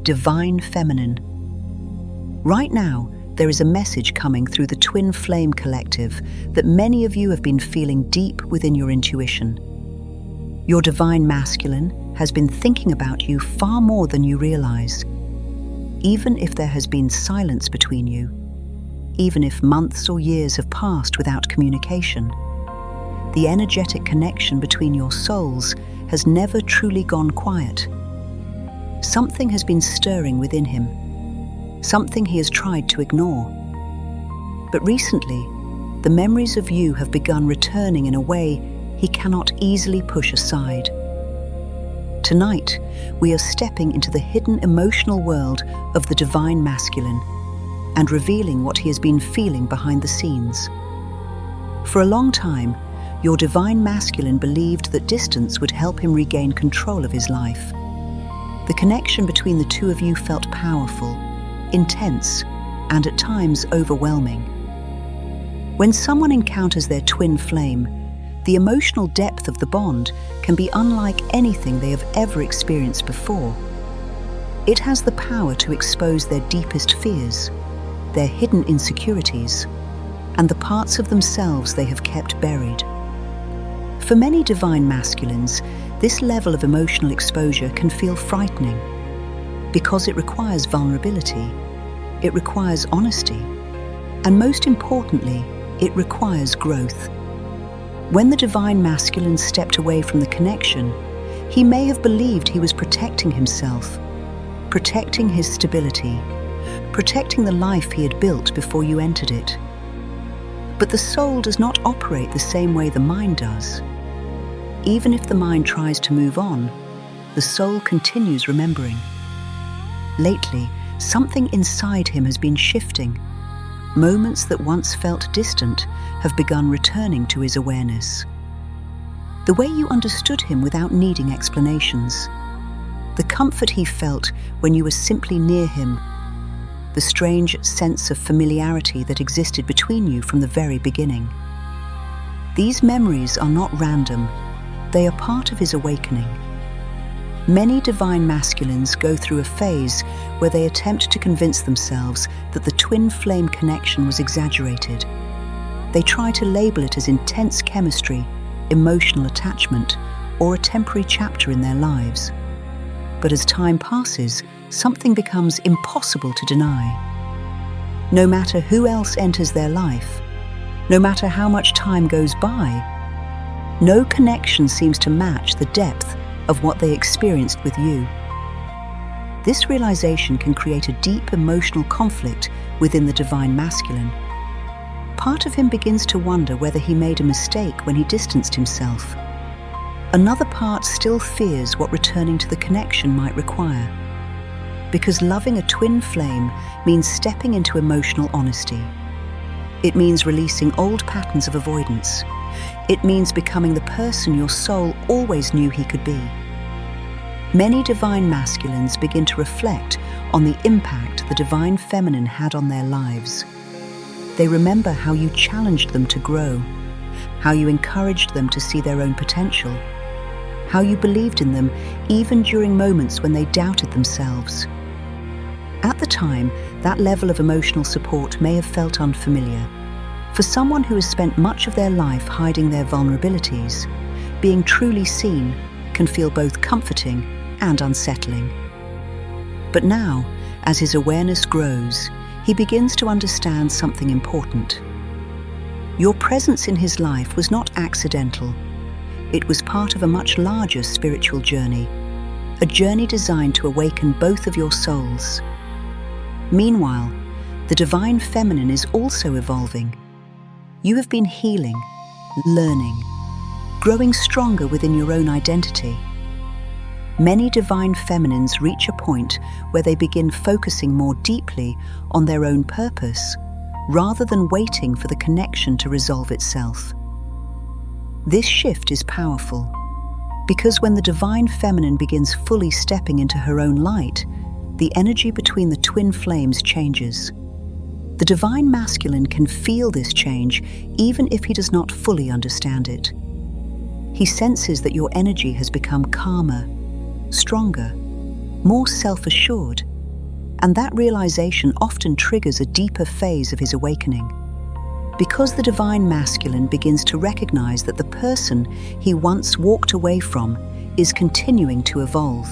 Divine Feminine. Right now, there is a message coming through the Twin Flame Collective that many of you have been feeling deep within your intuition. Your Divine Masculine has been thinking about you far more than you realize. Even if there has been silence between you, even if months or years have passed without communication, the energetic connection between your souls has never truly gone quiet. Something has been stirring within him, something he has tried to ignore. But recently, the memories of you have begun returning in a way he cannot easily push aside. Tonight, we are stepping into the hidden emotional world of the Divine Masculine and revealing what he has been feeling behind the scenes. For a long time, your Divine Masculine believed that distance would help him regain control of his life. The connection between the two of you felt powerful, intense, and at times overwhelming. When someone encounters their twin flame, the emotional depth of the bond can be unlike anything they have ever experienced before. It has the power to expose their deepest fears, their hidden insecurities, and the parts of themselves they have kept buried. For many Divine Masculines, this level of emotional exposure can feel frightening because it requires vulnerability, it requires honesty, and most importantly, it requires growth. When the Divine Masculine stepped away from the connection, he may have believed he was protecting himself, protecting his stability, protecting the life he had built before you entered it. But the soul does not operate the same way the mind does. Even if the mind tries to move on, the soul continues remembering. Lately, something inside him has been shifting. Moments that once felt distant have begun returning to his awareness. The way you understood him without needing explanations. The comfort he felt when you were simply near him. The strange sense of familiarity that existed between you from the very beginning. These memories are not random. They are part of his awakening. Many Divine Masculines go through a phase where they attempt to convince themselves that the twin flame connection was exaggerated. They try to label it as intense chemistry, emotional attachment, or a temporary chapter in their lives. But as time passes, something becomes impossible to deny. No matter who else enters their life, no matter how much time goes by, no connection seems to match the depth of what they experienced with you. This realization can create a deep emotional conflict within the Divine Masculine. Part of him begins to wonder whether he made a mistake when he distanced himself. Another part still fears what returning to the connection might require. Because loving a twin flame means stepping into emotional honesty. It means releasing old patterns of avoidance. It means becoming the person your soul always knew he could be. Many Divine Masculines begin to reflect on the impact the Divine Feminine had on their lives. They remember how you challenged them to grow, how you encouraged them to see their own potential, how you believed in them even during moments when they doubted themselves. At the time, that level of emotional support may have felt unfamiliar. For someone who has spent much of their life hiding their vulnerabilities, being truly seen can feel both comforting and unsettling. But now, as his awareness grows, he begins to understand something important. Your presence in his life was not accidental. It was part of a much larger spiritual journey, a journey designed to awaken both of your souls. Meanwhile, the Divine Feminine is also evolving. You have been healing, learning, growing stronger within your own identity. Many Divine Feminines reach a point where they begin focusing more deeply on their own purpose, rather than waiting for the connection to resolve itself. This shift is powerful, because when the Divine Feminine begins fully stepping into her own light, the energy between the twin flames changes. The Divine Masculine can feel this change even if he does not fully understand it. He senses that your energy has become calmer, stronger, more self-assured, And that realization often triggers a deeper phase of his awakening. Because the divine masculine begins to recognize that the person he once walked away from is continuing to evolve.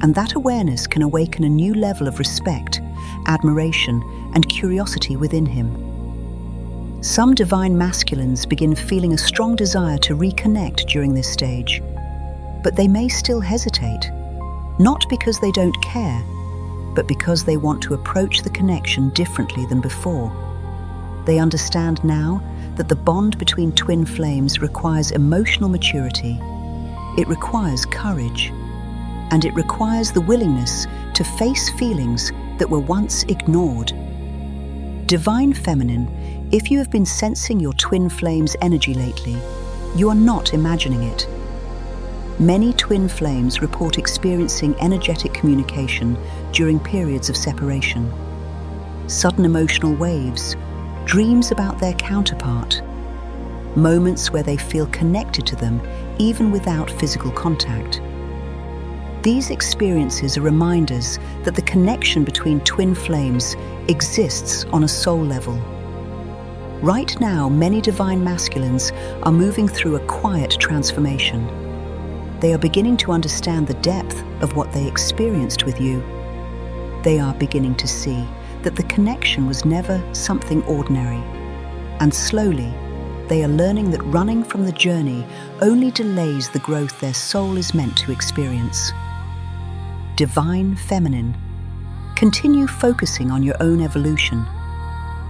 And that awareness can awaken a new level of respect, admiration, and curiosity within him. Some divine masculines begin feeling a strong desire to reconnect during this stage, but they may still hesitate, not because they don't care, but because they want to approach the connection differently than before. They understand now that the bond between twin flames requires emotional maturity, it requires courage, and it requires the willingness to face feelings that were once ignored. Divine Feminine, if you have been sensing your twin flame's energy lately, you are not imagining it. Many twin flames report experiencing energetic communication during periods of separation. Sudden emotional waves, dreams about their counterpart, moments where they feel connected to them even without physical contact. These experiences are reminders that the connection between twin flames exists on a soul level. Right now, many divine masculines are moving through a quiet transformation. They are beginning to understand the depth of what they experienced with you. They are beginning to see that the connection was never something ordinary. And slowly, they are learning that running from the journey only delays the growth their soul is meant to experience. Divine Feminine, continue focusing on your own evolution.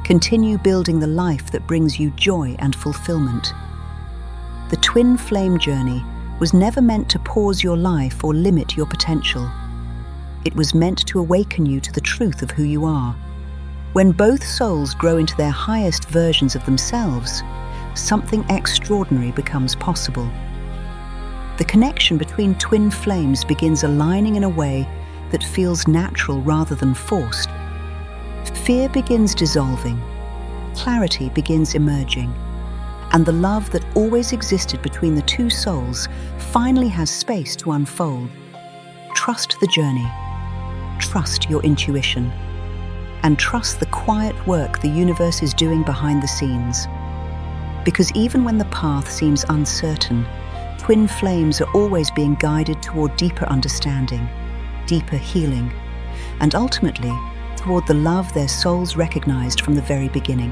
Continue building the life that brings you joy and fulfillment. The twin flame journey was never meant to pause your life or limit your potential. It was meant to awaken you to the truth of who you are. When both souls grow into their highest versions of themselves, something extraordinary becomes possible. The connection between twin flames begins aligning in a way that feels natural rather than forced. Fear begins dissolving, clarity begins emerging, and the love that always existed between the two souls finally has space to unfold. Trust the journey, trust your intuition, and trust the quiet work the universe is doing behind the scenes. Because even when the path seems uncertain, twin flames are always being guided toward deeper understanding, deeper healing, and ultimately toward the love their souls recognized from the very beginning.